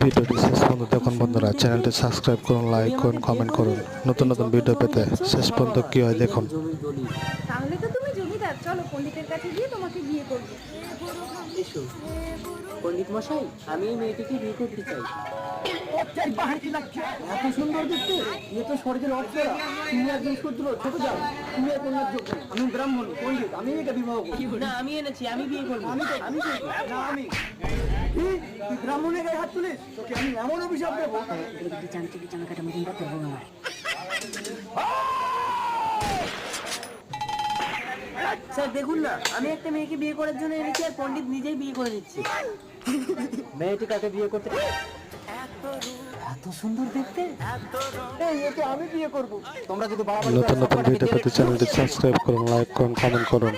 ভিডিওটি শেষ পর্যন্ত দেখুন বন্ধুরা, চ্যানেলটি সাবস্ক্রাইব করুন, লাইক করুন, কমেন্ট করুন। নতুন নতুন ভিডিও পেতে শেষ পর্যন্ত কি হয় দেখুন। জমির দলিল। তাহলে তো তুমি জমিদার, চলো পণ্ডিতের কাছে গিয়ে তোমাকে বিয়ে করবো। এসো পণ্ডিত মশাই, আমি এই মেয়েটিকে বিয়ে করতে চাই। এত সুন্দর দেখতে, এ তো স্বর্গের অপ্সরা। তুমি একজন শূদ্র, ছোট যাও। তুমি এক কন্যার যোগ্য। আমি ব্রাহ্মণ পণ্ডিত, আমি এটা বিবাহ করব। না, আমি এনেছি, আমি বিয়ে করবো। আমি করবো। না, আমি। তুই ব্রাহ্মণের গায়ে হাত তুলিস, তোকে আমি এমন অভিশাপ দেবো। যান্ত্রিক জামা কাটা মতন করতে হবে আমার। স্যার দেখুন না, আমি একটা মেয়েকে বিয়ে করার জন্য এনেছি, আর পণ্ডিত নিজেই বিয়ে করে দিচ্ছে। মেয়েটি কাকে বিয়ে করতে? এত সুন্দর দেখতে, একে আমি বিয়ে করব। তোমরা যদি বাড়াবাড়ি নতুন নতুন ভিডিও পেতে চ্যানেলটি সাবস্ক্রাইব করুন, লাইক করুন, কমেন্ট করুন।